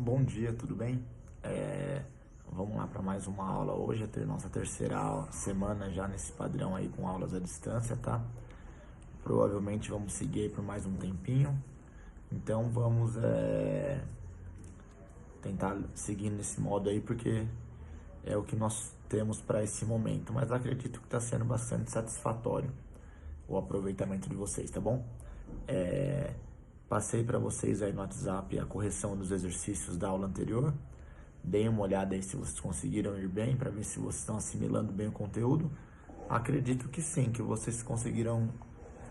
Bom dia, tudo bem? Vamos lá para mais uma aula. Hoje é a nossa terceira semana já nesse padrão aí com aulas à distância, tá? Provavelmente vamos seguir aí por mais um tempinho. Então vamos tentar seguir nesse modo aí porque é o que nós temos para esse momento. Mas acredito que está sendo bastante satisfatório o aproveitamento de vocês, tá bom? Passei para vocês aí no WhatsApp a correção dos exercícios da aula anterior. Deem uma olhada aí se vocês conseguiram ir bem, para ver se vocês estão assimilando bem o conteúdo. Acredito que sim, que vocês conseguiram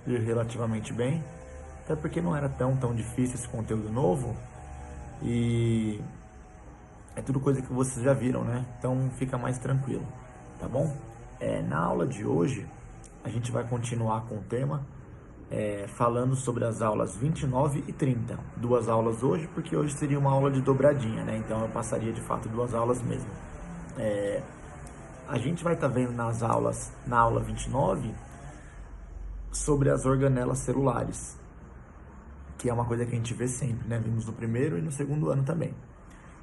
ir relativamente bem, até porque não era tão difícil esse conteúdo novo e é tudo coisa que vocês já viram, né? Então fica mais tranquilo, tá bom? Na aula de hoje, a gente vai continuar com o tema falando sobre as aulas 29 e 30. Duas aulas hoje, porque hoje seria uma aula de dobradinha, né? Então eu passaria de fato duas aulas mesmo. A gente vai estar vendo na aula 29, sobre as organelas celulares, que é uma coisa que a gente vê sempre, né? Vimos no primeiro e no segundo ano também.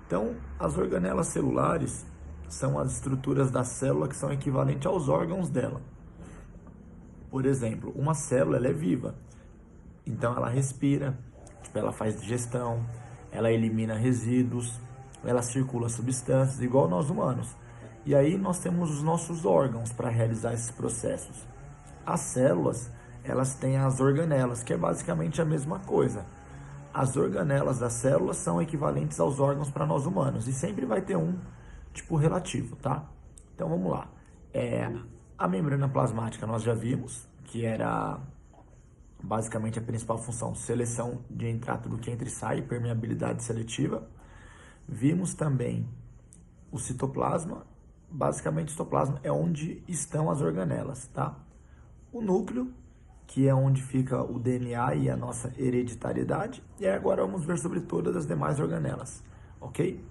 Então, as organelas celulares são as estruturas da célula que são equivalentes aos órgãos dela. Por exemplo, uma célula ela é viva, então ela respira, ela faz digestão, ela elimina resíduos, ela circula substâncias, igual nós humanos. E aí nós temos os nossos órgãos para realizar esses processos. As células, elas têm as organelas, que é basicamente a mesma coisa. As organelas das células são equivalentes aos órgãos para nós humanos, e sempre vai ter um tipo relativo, tá? Então vamos lá. A membrana plasmática nós já vimos, que era basicamente a principal função, seleção de entrar tudo que entra e sai, permeabilidade seletiva. Vimos também o citoplasma. Basicamente o citoplasma é onde estão as organelas, tá? O núcleo, que é onde fica o DNA e a nossa hereditariedade. E agora vamos ver sobre todas as demais organelas, ok?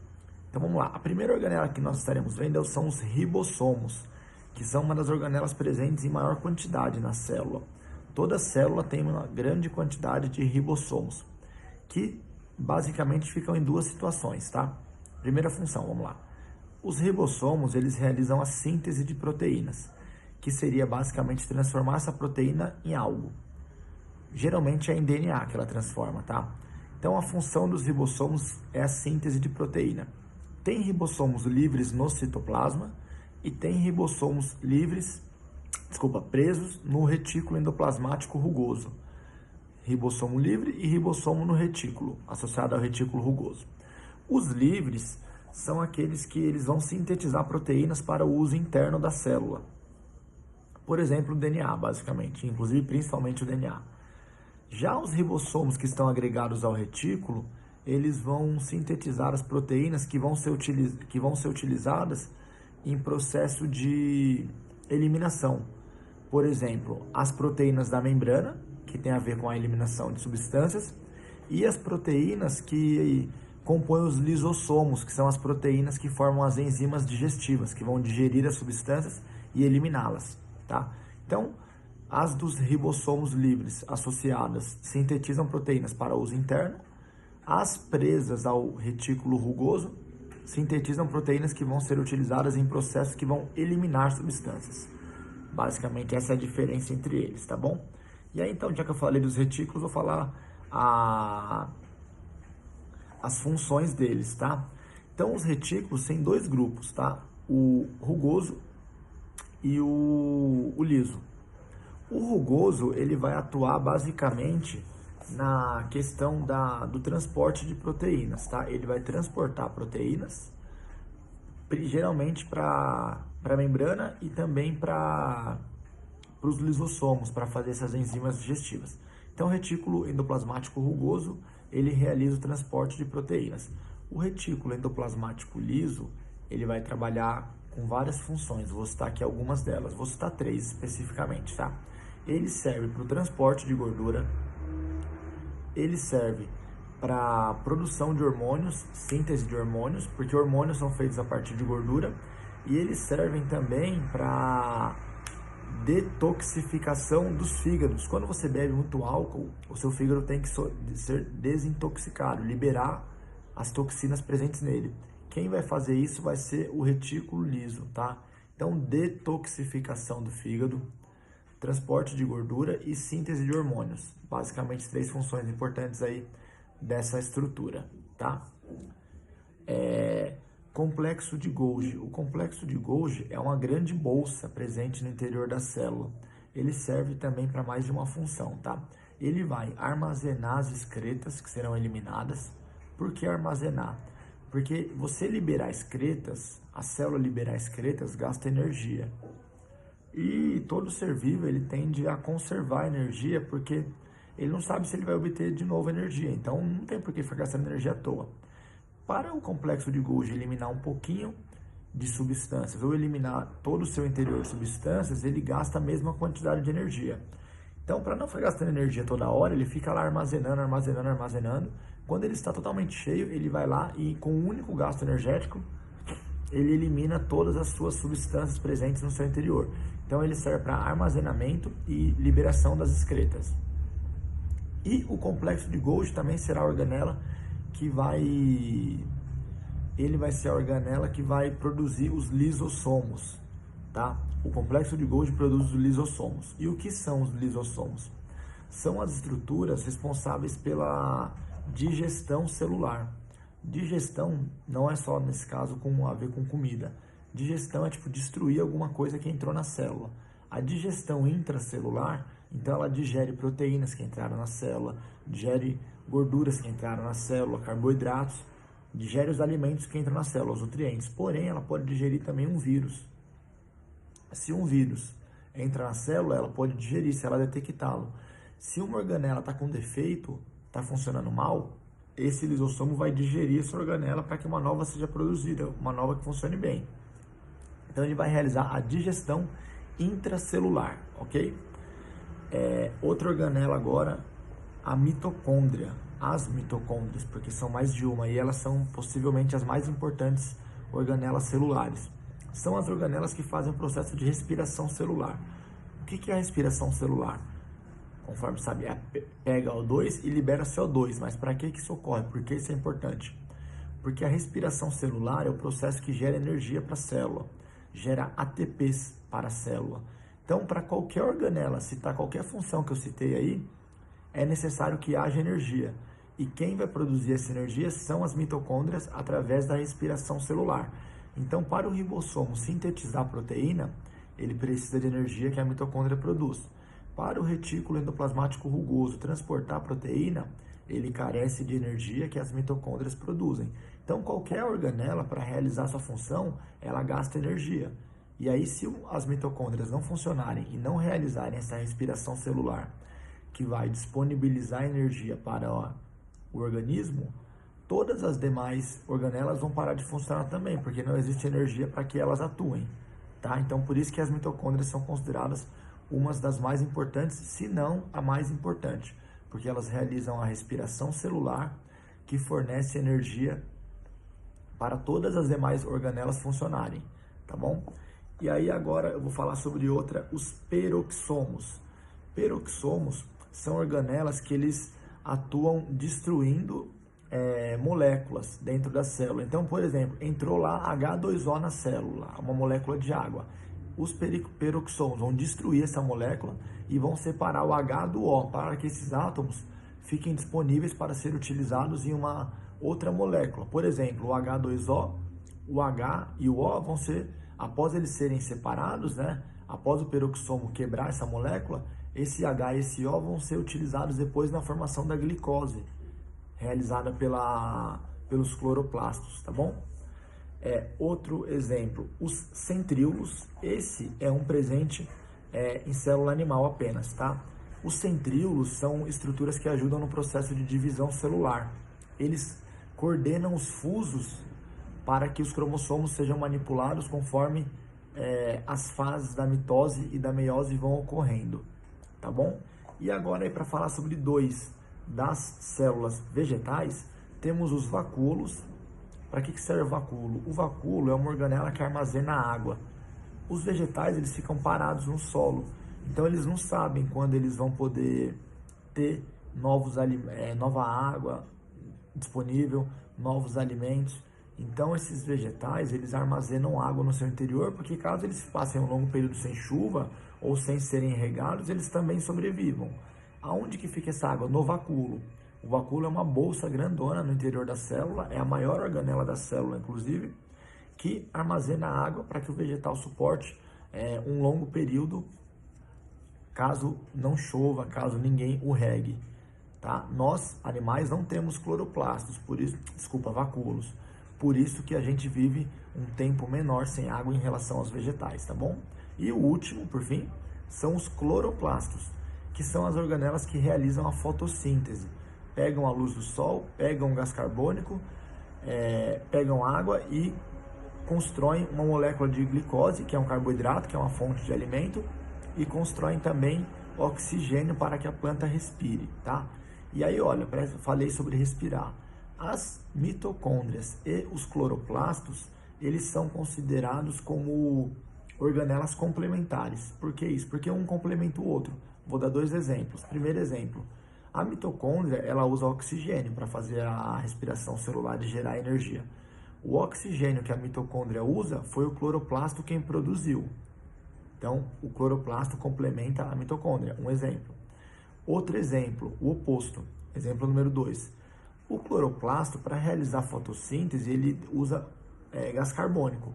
Então vamos lá. A primeira organela que nós estaremos vendo são os ribossomos, que são uma das organelas presentes em maior quantidade na célula. Toda célula tem uma grande quantidade de ribossomos, que basicamente ficam em duas situações, tá? Primeira função, vamos lá. Os ribossomos, eles realizam a síntese de proteínas, que seria basicamente transformar essa proteína em algo. Geralmente é em DNA que ela transforma, tá? Então a função dos ribossomos é a síntese de proteína. Tem ribossomos livres no citoplasma e tem ribossomos presos no retículo endoplasmático rugoso. Ribossomo livre e ribossomo no retículo, associado ao retículo rugoso. Os livres são aqueles que eles vão sintetizar proteínas para o uso interno da célula. Por exemplo, o DNA, basicamente, inclusive principalmente o DNA. Já os ribossomos que estão agregados ao retículo, eles vão sintetizar as proteínas que vão ser utilizadas em processo de eliminação. Por exemplo, as proteínas da membrana, que tem a ver com a eliminação de substâncias, e as proteínas que compõem os lisossomos, que são as proteínas que formam as enzimas digestivas, que vão digerir as substâncias e eliminá-las, tá? Então, as dos ribossomos livres associadas sintetizam proteínas para uso interno, as presas ao retículo rugoso sintetizam proteínas que vão ser utilizadas em processos que vão eliminar substâncias. Basicamente, essa é a diferença entre eles, tá bom? E aí, então, já que eu falei dos retículos, vou falar as funções deles, tá? Então, os retículos têm dois grupos, tá? O rugoso e o liso. O rugoso, ele vai atuar basicamente na questão do transporte de proteínas, tá? Ele vai transportar proteínas, geralmente para a membrana e também para os lisossomos, para fazer essas enzimas digestivas. Então, o retículo endoplasmático rugoso, ele realiza o transporte de proteínas. O retículo endoplasmático liso, ele vai trabalhar com várias funções. Vou citar aqui algumas delas. Vou citar três especificamente, tá? Ele serve para o transporte de gordura, ele serve para produção de hormônios, síntese de hormônios, porque hormônios são feitos a partir de gordura, e eles servem também para detoxificação dos fígados. Quando você bebe muito álcool, o seu fígado tem que ser desintoxicado, liberar as toxinas presentes nele. Quem vai fazer isso vai ser o retículo liso, tá? Então, detoxificação do fígado, transporte de gordura e síntese de hormônios. Basicamente, 3 funções importantes aí dessa estrutura, tá? Complexo de Golgi. O complexo de Golgi é uma grande bolsa presente no interior da célula. Ele serve também para mais de uma função, tá? Ele vai armazenar as excretas que serão eliminadas. Por que armazenar? Porque você liberar excretas, a célula liberar excretas gasta energia. E todo ser vivo ele tende a conservar energia porque ele não sabe se ele vai obter de novo energia. Então não tem por que ficar gastando energia à toa. Para o complexo de Golgi eliminar um pouquinho de substâncias ou eliminar todo o seu interior de substâncias, ele gasta a mesma quantidade de energia. Então, para não ficar gastando energia toda hora, ele fica lá armazenando, armazenando, armazenando. Quando ele está totalmente cheio, ele vai lá e com um único gasto energético, ele elimina todas as suas substâncias presentes no seu interior. Então, ele serve para armazenamento e liberação das excretas. E o complexo de Golgi também será a organela que ele vai ser a organela que vai produzir os lisossomos, tá? O complexo de Golgi produz os lisossomos. E o que são os lisossomos? São as estruturas responsáveis pela digestão celular. Digestão não é só, nesse caso, a ver com comida. Digestão é tipo destruir alguma coisa que entrou na célula. A digestão intracelular, então ela digere proteínas que entraram na célula, digere gorduras que entraram na célula, carboidratos, digere os alimentos que entram na célula, os nutrientes. Porém, ela pode digerir também um vírus. Se um vírus entra na célula, ela pode digerir, se ela detectá-lo. Se uma organela está com defeito, está funcionando mal, esse lisossomo vai digerir essa organela para que uma nova seja produzida, uma nova que funcione bem. Então, ele vai realizar a digestão intracelular, ok? Outra organela agora, a mitocôndria, as mitocôndrias, porque são mais de uma e elas são possivelmente as mais importantes organelas celulares. São as organelas que fazem o processo de respiração celular. O que é a respiração celular? Conforme sabe, pega O2 e libera CO2, mas para que isso ocorre? Por que isso é importante? Porque a respiração celular é o processo que gera energia para a célula, gera ATPs para a célula. Então, para qualquer organela, citar qualquer função que eu citei aí, é necessário que haja energia. E quem vai produzir essa energia são as mitocôndrias através da respiração celular. Então, para o ribossomo sintetizar a proteína, ele precisa de energia que a mitocôndria produz. Para o retículo endoplasmático rugoso transportar a proteína, ele carece de energia que as mitocôndrias produzem. Então, qualquer organela, para realizar sua função, ela gasta energia. E aí, se as mitocôndrias não funcionarem e não realizarem essa respiração celular, que vai disponibilizar energia para o organismo, todas as demais organelas vão parar de funcionar também, porque não existe energia para que elas atuem, tá? Então, por isso que as mitocôndrias são consideradas umas das mais importantes, se não a mais importante, porque elas realizam a respiração celular que fornece energia para todas as demais organelas funcionarem, tá bom? E aí agora eu vou falar sobre outra, os peroxomos. Peroxomos são organelas que eles atuam destruindo moléculas dentro da célula. Então, por exemplo, entrou lá H2O na célula, uma molécula de água. Os peroxomos vão destruir essa molécula e vão separar o H do O para que esses átomos fiquem disponíveis para ser utilizados em uma outra molécula. Por exemplo, o H2O, o H e o O vão ser, após eles serem separados, né? Após o peroxomo quebrar essa molécula, esse H e esse O vão ser utilizados depois na formação da glicose, realizada pelos cloroplastos, tá bom? Outro exemplo, os centríolos. Esse é um presente em célula animal apenas, tá? Os centríolos são estruturas que ajudam no processo de divisão celular. Eles coordenam os fusos para que os cromossomos sejam manipulados conforme as fases da mitose e da meiose vão ocorrendo, tá bom? E agora, para falar sobre dois das células vegetais, temos os vacúolos. Para que serve o vacúolo? O vacúolo é uma organela que armazena água. Os vegetais, eles ficam parados no solo, então eles não sabem quando eles vão poder ter nova água, disponível, novos alimentos. Então esses vegetais, eles armazenam água no seu interior, porque caso eles passem um longo período sem chuva ou sem serem regados, eles também sobrevivam. Aonde que fica essa água? No vacúolo. O vacúolo é uma bolsa grandona no interior da célula, é a maior organela da célula, inclusive, que armazena água para que o vegetal suporte um longo período, caso não chova, caso ninguém o regue. Tá? Nós, animais, não temos cloroplastos, por isso, vacúolos. Por isso que a gente vive um tempo menor sem água em relação aos vegetais, tá bom? E o último, por fim, são os cloroplastos, que são as organelas que realizam a fotossíntese. Pegam a luz do sol, pegam gás carbônico, pegam água e constroem uma molécula de glicose, que é um carboidrato, que é uma fonte de alimento, e constroem também oxigênio para que a planta respire, tá? E aí, olha, falei sobre respirar. As mitocôndrias e os cloroplastos, eles são considerados como organelas complementares. Por que isso? Porque um complementa o outro. Vou dar 2 exemplos. Primeiro exemplo, a mitocôndria, ela usa oxigênio para fazer a respiração celular e gerar energia. O oxigênio que a mitocôndria usa foi o cloroplasto quem produziu. Então, o cloroplasto complementa a mitocôndria. Um exemplo. Outro exemplo, o oposto. Exemplo número 2. O cloroplasto, para realizar fotossíntese, ele usa gás carbônico,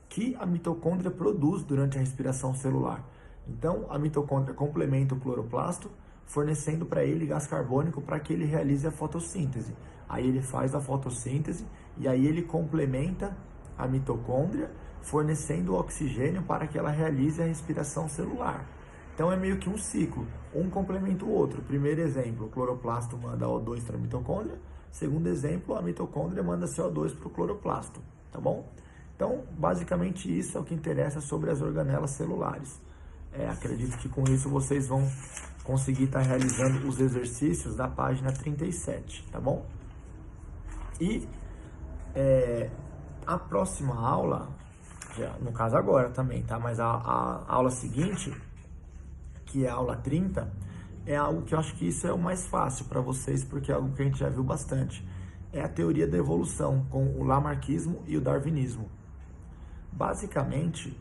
que a mitocôndria produz durante a respiração celular. Então, a mitocôndria complementa o cloroplasto, fornecendo para ele gás carbônico para que ele realize a fotossíntese. Aí ele faz a fotossíntese e aí ele complementa a mitocôndria, fornecendo o oxigênio para que ela realize a respiração celular. Então é meio que um ciclo, um complementa o outro. Primeiro exemplo, o cloroplasto manda O2 para a mitocôndria. Segundo exemplo, a mitocôndria manda CO2 para o cloroplasto, tá bom? Então, basicamente isso é o que interessa sobre as organelas celulares. Acredito que com isso vocês vão conseguir estar realizando os exercícios da página 37, tá bom? E a próxima aula, no caso agora também, tá? Mas a aula seguinte, que é a aula 30, é algo que eu acho que isso é o mais fácil para vocês, porque é algo que a gente já viu bastante. É a teoria da evolução, com o lamarckismo e o darwinismo. Basicamente,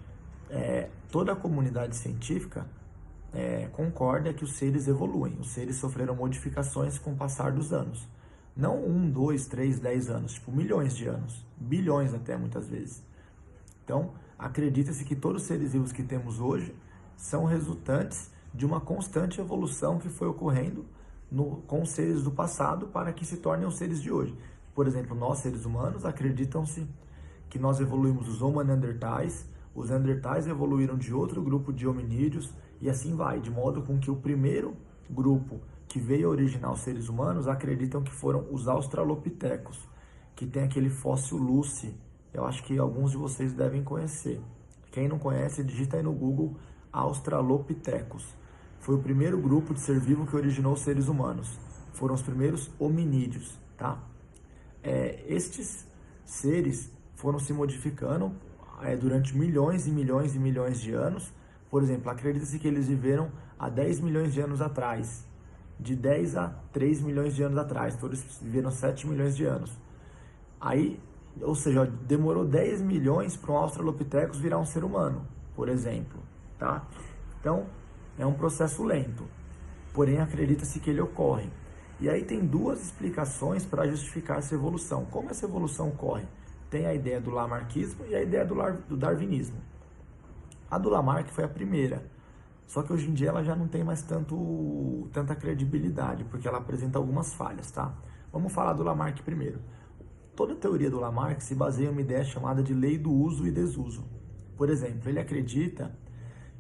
toda a comunidade científica concorda que os seres evoluem, os seres sofreram modificações com o passar dos anos. Não 1, 2, 3, 10 anos, tipo milhões de anos, bilhões até muitas vezes. Então, acredita-se que todos os seres vivos que temos hoje são resultantes de uma constante evolução que foi ocorrendo com os seres do passado para que se tornem os seres de hoje. Por exemplo, nós, seres humanos, acreditam-se que nós evoluímos dos Homo neandertais, os neandertais evoluíram de outro grupo de hominídeos e assim vai, de modo com que o primeiro grupo que veio originar os seres humanos acreditam que foram os australopitecos, que tem aquele fóssil Lucy. Eu acho que alguns de vocês devem conhecer. Quem não conhece, digita aí no Google Australopithecus. Foi o primeiro grupo de ser vivo que originou os seres humanos. Foram os primeiros hominídeos, tá? Estes seres foram se modificando durante milhões e milhões e milhões de anos. Por exemplo, acredita-se que eles viveram há 10 milhões de anos atrás. De 10 a 3 milhões de anos atrás. Todos viveram 7 milhões de anos. Aí, ou seja, demorou 10 milhões para um Australopithecus virar um ser humano, por exemplo, tá? Então, é um processo lento, porém acredita-se que ele ocorre. E aí tem 2 explicações para justificar essa evolução. Como essa evolução ocorre? Tem a ideia do lamarckismo e a ideia do darwinismo. A do Lamarck foi a primeira, só que hoje em dia ela já não tem mais tanta credibilidade, porque ela apresenta algumas falhas, tá? Vamos falar do Lamarck primeiro. Toda a teoria do Lamarck se baseia em uma ideia chamada de lei do uso e desuso. Por exemplo, ele acredita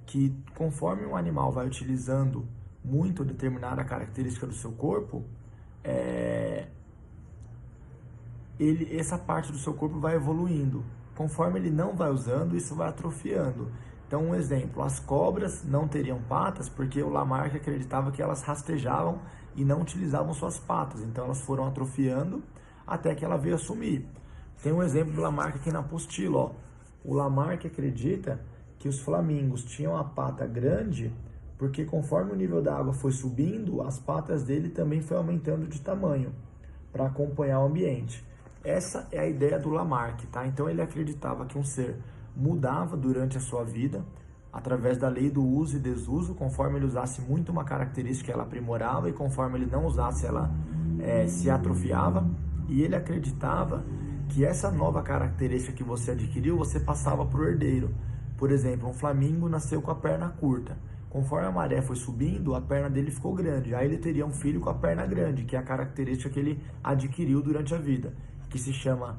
que conforme um animal vai utilizando muito determinada característica do seu corpo, essa parte do seu corpo vai evoluindo. Conforme ele não vai usando, isso vai atrofiando. Então, um exemplo, as cobras não teriam patas porque o Lamarck acreditava que elas rastejavam e não utilizavam suas patas. Então, elas foram atrofiando até que ela veio a sumir. Tem um exemplo do Lamarck aqui na apostila, ó. O Lamarck acredita que os flamingos tinham a pata grande porque conforme o nível da água foi subindo, as patas dele também foi aumentando de tamanho. para acompanhar o ambiente. Essa é a ideia do Lamarck, tá? Então ele acreditava que um ser mudava durante a sua vida através da lei do uso e desuso. Conforme ele usasse muito uma característica, ela aprimorava, e conforme ele não usasse, ela se atrofiava. E ele acreditava que essa nova característica que você adquiriu, você passava para o herdeiro. Por exemplo, um flamingo nasceu com a perna curta. Conforme a maré foi subindo, a perna dele ficou grande. Aí ele teria um filho com a perna grande, que é a característica que ele adquiriu durante a vida, que se chama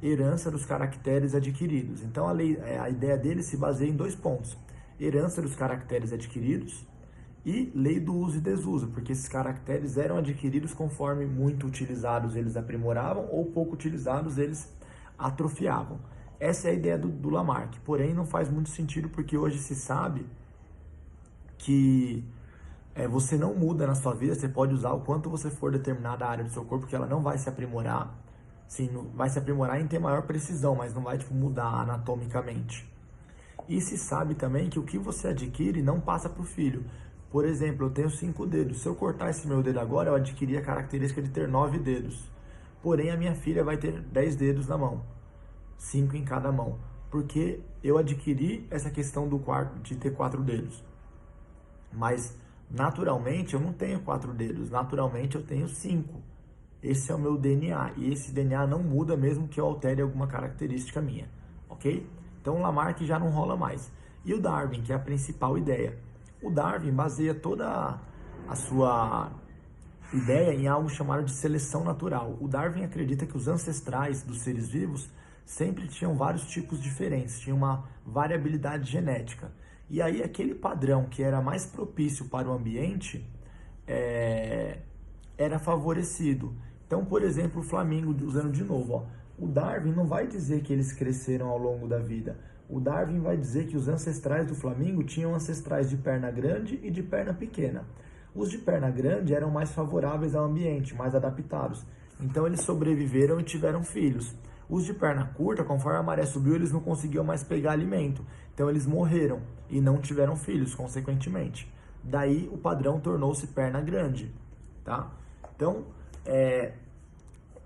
herança dos caracteres adquiridos. Então a ideia dele se baseia em 2 pontos: herança dos caracteres adquiridos e lei do uso e desuso, porque esses caracteres eram adquiridos conforme muito utilizados eles aprimoravam, ou pouco utilizados eles atrofiavam. Essa é a ideia do Lamarck, porém não faz muito sentido, porque hoje se sabe que você não muda na sua vida. Você pode usar o quanto você for determinada área do seu corpo, que ela não vai se aprimorar. Sim, vai se aprimorar em ter maior precisão, mas não vai mudar anatomicamente. E se sabe também que o que você adquire não passa para o filho. Por exemplo, eu tenho 5 dedos. Se eu cortar esse meu dedo agora, eu adquiri a característica de ter 9 dedos. Porém, a minha filha vai ter 10 dedos na mão, 5 em cada mão, porque eu adquiri essa questão de ter 4 dedos. Mas naturalmente eu não tenho 4 dedos, naturalmente eu tenho 5. Esse é o meu DNA, e esse DNA não muda mesmo que eu altere alguma característica minha, ok? Então o Lamarck já não rola mais. E o Darwin, que é a principal ideia. O Darwin baseia toda a sua ideia em algo chamado de seleção natural. O Darwin acredita que os ancestrais dos seres vivos sempre tinham vários tipos diferentes, tinha uma variabilidade genética. E aí aquele padrão que era mais propício para o ambiente era favorecido. Então, por exemplo, o flamingo, usando de novo, o Darwin não vai dizer que eles cresceram ao longo da vida. O Darwin vai dizer que os ancestrais do flamingo tinham ancestrais de perna grande e de perna pequena. Os de perna grande eram mais favoráveis ao ambiente, mais adaptados. Então eles sobreviveram e tiveram filhos. Os de perna curta, conforme a maré subiu, eles não conseguiam mais pegar alimento. Então eles morreram e não tiveram filhos, consequentemente. Daí o padrão tornou-se perna grande, tá? Então,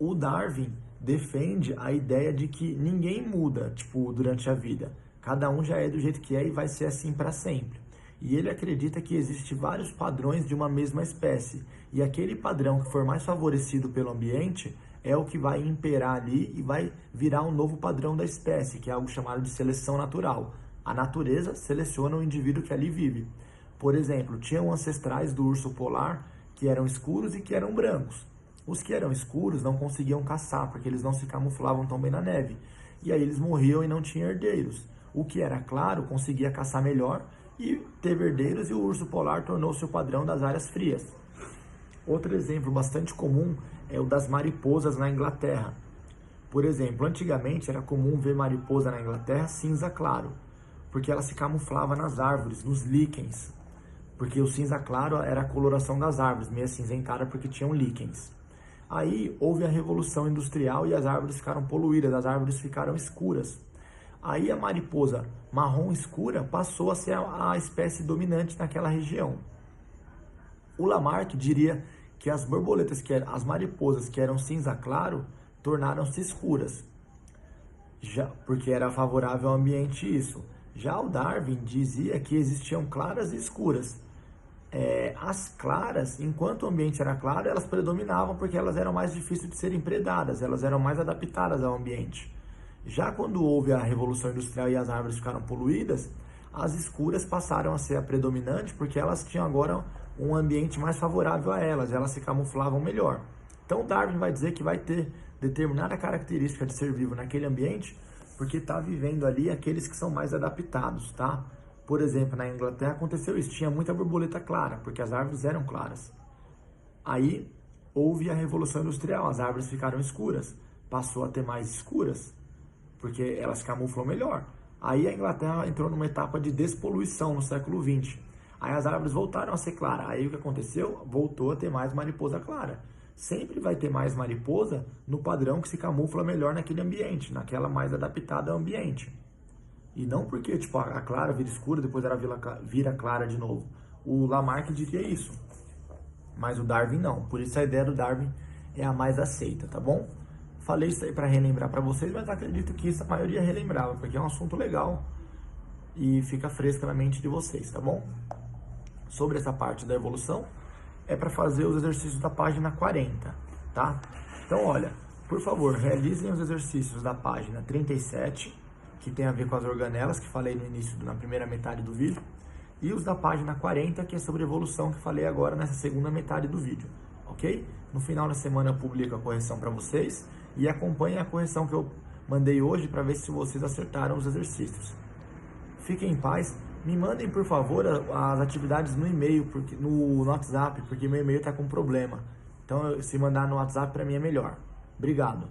o Darwin defende a ideia de que ninguém muda, durante a vida. Cada um já é do jeito que é e vai ser assim para sempre. E ele acredita que existem vários padrões de uma mesma espécie. E aquele padrão que for mais favorecido pelo ambiente é o que vai imperar ali e vai virar um novo padrão da espécie, que é algo chamado de seleção natural. A natureza seleciona o indivíduo que ali vive. Por exemplo, tinham ancestrais do urso polar que eram escuros e que eram brancos. Os que eram escuros não conseguiam caçar, porque eles não se camuflavam tão bem na neve. E aí eles morriam e não tinham herdeiros. O que era claro conseguia caçar melhor e teve herdeiros, e o urso polar tornou-se o padrão das áreas frias. Outro exemplo bastante comum é o das mariposas na Inglaterra. Por exemplo, antigamente era comum ver mariposa na Inglaterra cinza claro, porque ela se camuflava nas árvores, nos líquens. Porque o cinza claro era a coloração das árvores, meio acinzentada porque tinham líquens. Aí houve a Revolução Industrial e as árvores ficaram poluídas, as árvores ficaram escuras. Aí a mariposa marrom escura passou a ser a espécie dominante naquela região. O Lamarck diria que as borboletas, as mariposas que eram cinza claro, tornaram-se escuras, porque era favorável ao ambiente isso. Já o Darwin dizia que existiam claras e escuras. As claras, enquanto o ambiente era claro, elas predominavam porque elas eram mais difíceis de serem predadas, elas eram mais adaptadas ao ambiente. Já quando houve a Revolução Industrial e as árvores ficaram poluídas, as escuras passaram a ser a predominante porque elas tinham agora um ambiente mais favorável a elas se camuflavam melhor. Então Darwin vai dizer que vai ter determinada característica de ser vivo naquele ambiente porque está vivendo ali aqueles que são mais adaptados, tá? Por exemplo, na Inglaterra aconteceu isso, tinha muita borboleta clara, porque as árvores eram claras. Aí houve a Revolução Industrial, as árvores ficaram escuras, passou a ter mais escuras, porque elas camuflam melhor. Aí a Inglaterra entrou numa etapa de despoluição no século XX. Aí as árvores voltaram a ser claras. Aí o que aconteceu? Voltou a ter mais mariposa clara. Sempre vai ter mais mariposa no padrão que se camufla melhor naquele ambiente, naquela mais adaptada ao ambiente. E não porque a clara vira escura, depois ela vira clara de novo. O Lamarck diria isso, mas o Darwin não. Por isso a ideia do Darwin é a mais aceita, tá bom? Falei isso aí para relembrar para vocês, mas acredito que isso a maioria relembrava, porque é um assunto legal e fica fresco na mente de vocês, tá bom? Sobre essa parte da evolução, é para fazer os exercícios da página 40, tá? Então, olha, por favor, realizem os exercícios da página 37, que tem a ver com as organelas, que falei no início, na primeira metade do vídeo, e os da página 40, que é sobre evolução, que falei agora nessa segunda metade do vídeo, ok? No final da semana eu publico a correção para vocês e acompanhem a correção que eu mandei hoje para ver se vocês acertaram os exercícios. Fiquem em paz. Me mandem, por favor, as atividades no e-mail, no WhatsApp, porque meu e-mail está com problema. Então, se mandar no WhatsApp, para mim é melhor. Obrigado.